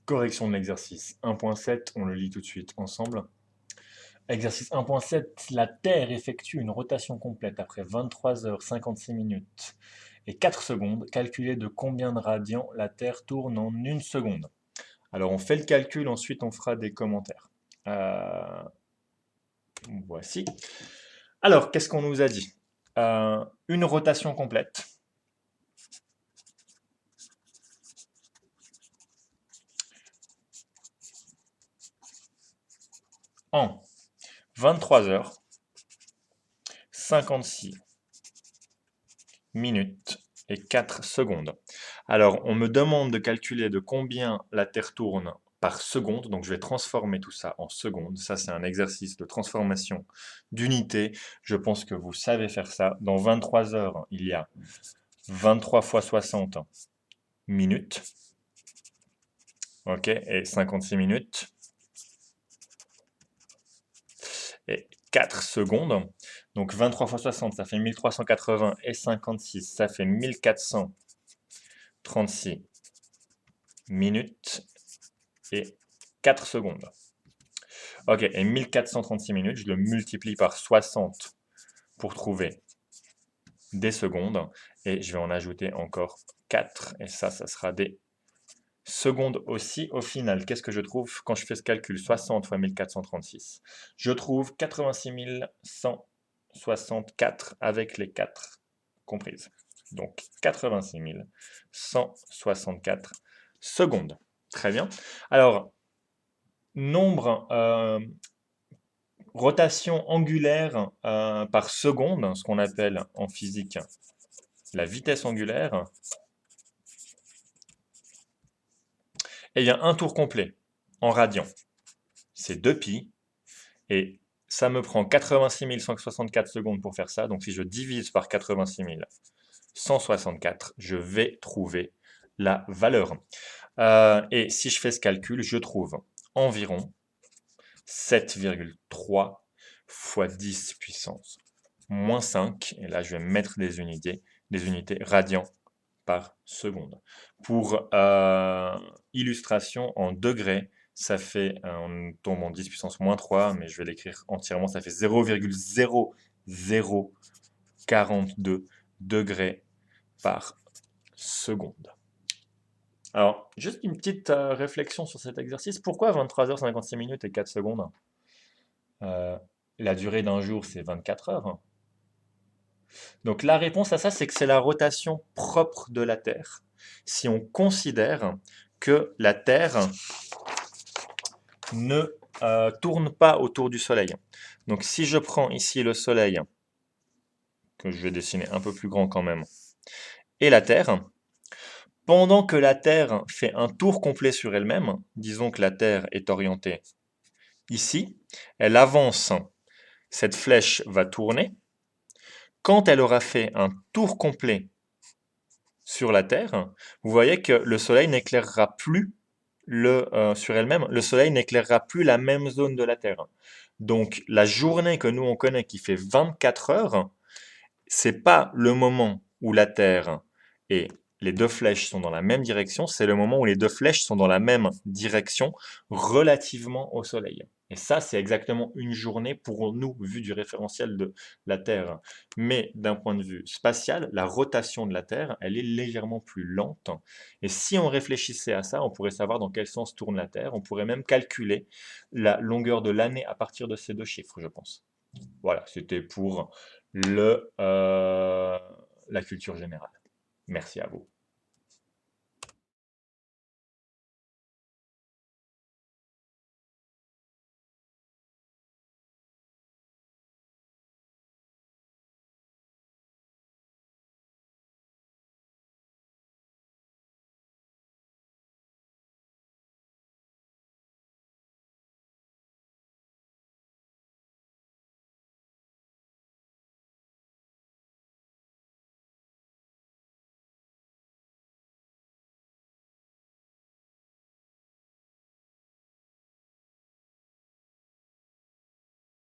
Correction de l'exercice 1.7, on le lit tout de suite ensemble. Exercice 1.7, la Terre effectue une rotation complète après 23 heures 56 minutes et 4 secondes. Calculez de combien de radians la Terre tourne en une seconde. Alors on fait le calcul, ensuite on fera des commentaires. Voici. Alors, qu'est-ce qu'on nous a dit? Une rotation complète. En 23 heures 56 minutes et 4 secondes. Alors, on me demande de calculer de combien la Terre tourne par seconde, donc je vais transformer tout ça en secondes. Ça, c'est un exercice de transformation d'unité. Je pense que vous savez faire ça. Dans 23 heures, il y a 23 fois 60 minutes, ok, et 56 minutes, et 4 secondes. Donc 23 fois 60, ça fait 1380, et 56, ça fait 1436 minutes et 4 secondes. Ok, et 1436 minutes, je le multiplie par 60 pour trouver des secondes, et je vais en ajouter encore 4, et ça sera des secondes aussi. Au final, qu'est-ce que je trouve quand je fais ce calcul? 60 fois 1436. Je trouve 86 164 avec les 4 comprises. Donc 86 164 secondes. Très bien. Alors, nombre, rotation angulaire par seconde, ce qu'on appelle en physique la vitesse angulaire. Et il y a un tour complet en radians. C'est 2π. Et ça me prend 86 164 secondes pour faire ça. Donc si je divise par 86 164, je vais trouver la valeur. Et si je fais ce calcul, je trouve environ 7,3 fois 10 puissance moins 5. Et là, je vais mettre des unités radians par seconde. Pour illustration en degrés, ça fait, on tombe en 10 puissance moins 3, mais je vais l'écrire entièrement, ça fait 0,0042 degrés par seconde. Alors, juste une petite réflexion sur cet exercice. Pourquoi 23 h 56 minutes et 4 secondes? La durée d'un jour, c'est 24 heures. Donc la réponse à ça, c'est que c'est la rotation propre de la Terre. Si on considère que la Terre ne tourne pas autour du Soleil. Donc si je prends ici le Soleil, que je vais dessiner un peu plus grand quand même, et la Terre, pendant que la Terre fait un tour complet sur elle-même, disons que la Terre est orientée ici, elle avance, cette flèche va tourner. Quand elle aura fait un tour complet sur la Terre, vous voyez que le Soleil n'éclairera plus sur elle-même, le Soleil n'éclairera plus la même zone de la Terre. Donc la journée que nous on connaît qui fait 24 heures, c'est pas le moment où la Terre et les deux flèches sont dans la même direction, c'est le moment où les deux flèches sont dans la même direction relativement au Soleil. Et ça, c'est exactement une journée pour nous, vu du référentiel de la Terre. Mais d'un point de vue spatial, la rotation de la Terre, elle est légèrement plus lente. Et si on réfléchissait à ça, on pourrait savoir dans quel sens tourne la Terre. On pourrait même calculer la longueur de l'année à partir de ces deux chiffres, je pense. Voilà, c'était pour la culture générale. Merci à vous.